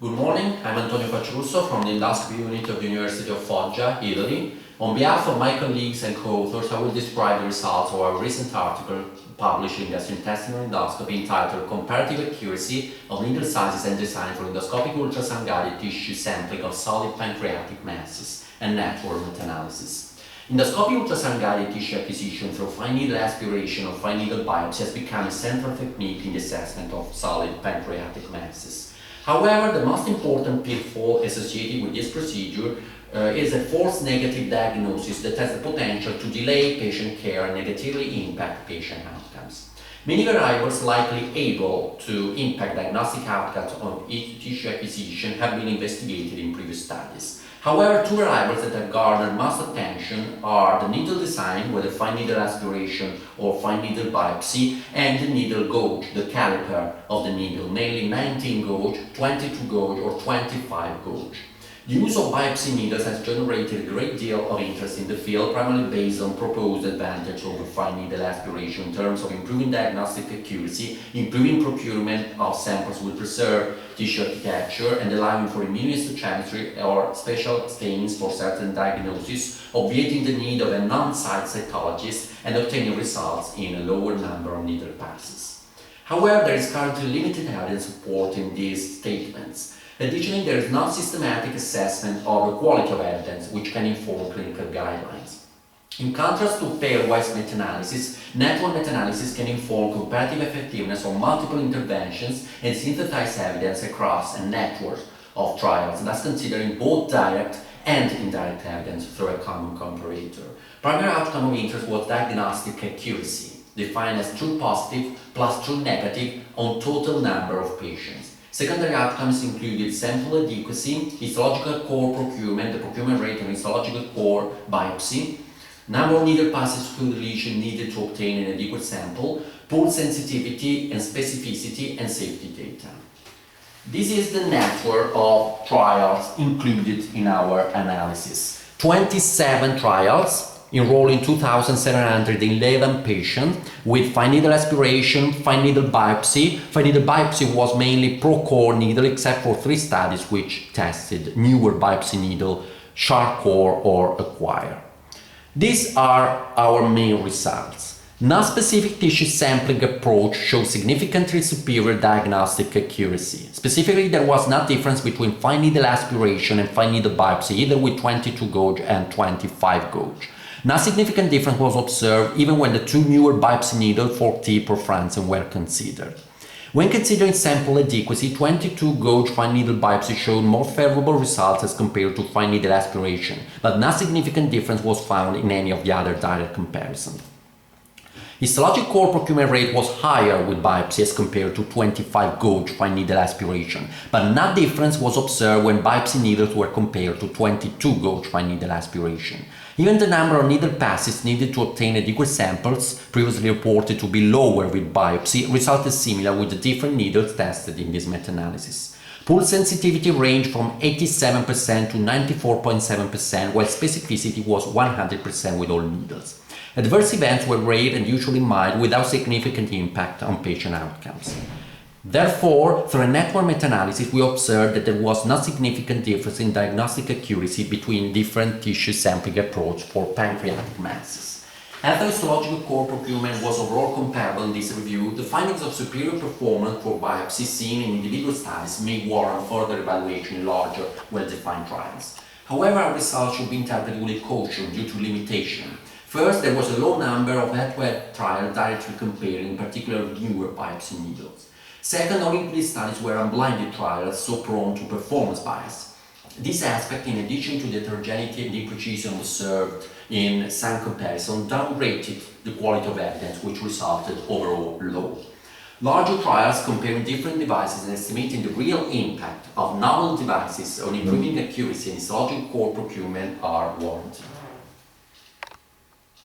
Good morning, I'm Antonio Facciorusso from the Endoscopy Unit of the University of Foggia, Italy. On behalf of my colleagues and co-authors, I will describe the results of our recent article published in Gastrointestinal Endoscopy entitled Comparative Accuracy of Needle Sizes and Design for Endoscopic Ultrasound-Guided Tissue Sampling of Solid Pancreatic Masses and Network Meta-Analysis. Endoscopic ultrasound-guided tissue acquisition through fine needle aspiration or fine needle biopsy has become a central technique in the assessment of solid pancreatic masses. However, the most important pitfall associated with this procedure is a false negative diagnosis that has the potential to delay patient care and negatively impact patient outcomes. Many variables likely able to impact diagnostic outcomes of each tissue acquisition have been investigated in previous studies. However, two variables that have garnered most attention are the needle design, whether fine needle aspiration or fine needle biopsy, and the needle gauge, the caliper of the needle, mainly 19 gauge, 22 gauge, or 25 gauge. The use of biopsy needles has generated a great deal of interest in the field, primarily based on proposed advantage over fine needle aspiration in terms of improving diagnostic accuracy, improving procurement of samples with preserved tissue architecture, and allowing for immunohistochemistry or special stains for certain diagnoses, obviating the need of a non-site cytologist and obtaining results in a lower number of needle passes. However, there is currently limited evidence supporting these statements. Additionally, there is no systematic assessment of the quality of evidence which can inform clinical guidelines. In contrast to pairwise meta-analysis, network meta-analysis can inform comparative effectiveness of multiple interventions and synthesize evidence across a network of trials, thus considering both direct and indirect evidence through a common comparator. Primary outcome of interest was diagnostic accuracy, defined as true positive plus true negative on total number of patients. Secondary outcomes included sample adequacy, histological core procurement, the procurement rate and histological core biopsy, number of needle passes through the lesion needed to obtain an adequate sample, pool sensitivity and specificity, and safety data. This is the network of trials included in our analysis. 27 trials enrolling 2,711 patients with fine needle aspiration, fine needle biopsy. Fine needle biopsy was mainly pro-core needle, except for 3 studies which tested newer biopsy needle, sharp core or acquire. These are our main results. Non-specific tissue sampling approach shows significantly superior diagnostic accuracy. Specifically, there was no difference between fine needle aspiration and fine needle biopsy, either with 22 gauge and 25 gauge. No significant difference was observed even when the 2 newer biopsy needles, 4T per Franzen, were considered. When considering sample adequacy, 22 gauge fine needle biopsy showed more favorable results as compared to fine needle aspiration, but no significant difference was found in any of the other direct comparisons. Histologic core procurement rate was higher with biopsy as compared to 25 gauge fine needle aspiration, but no difference was observed when biopsy needles were compared to 22 gauge fine needle aspiration. Even the number of needle passes needed to obtain adequate samples, previously reported to be lower with biopsy, resulted similar with the different needles tested in this meta-analysis. Pool sensitivity ranged from 87% to 94.7%, while specificity was 100% with all needles. Adverse events were rare and usually mild without significant impact on patient outcomes. Therefore, through a network meta-analysis, we observed that there was no significant difference in diagnostic accuracy between different tissue sampling approaches for pancreatic masses. Although histological core procurement was overall comparable in this review, the findings of superior performance for biopsy seen in individual studies may warrant further evaluation in larger, well-defined trials. However, our results should be interpreted with caution due to limitation. First, there was a low number of head-to-head trials directly comparing, in particular, newer biopsy needles. Second, all included studies were unblinded trials, so prone to performance bias. This aspect, in addition to the heterogeneity and imprecision observed in some comparison, downgraded the quality of evidence, which resulted overall low. Larger trials comparing different devices and estimating the real impact of novel devices on improving accuracy and histological core procurement are warranted.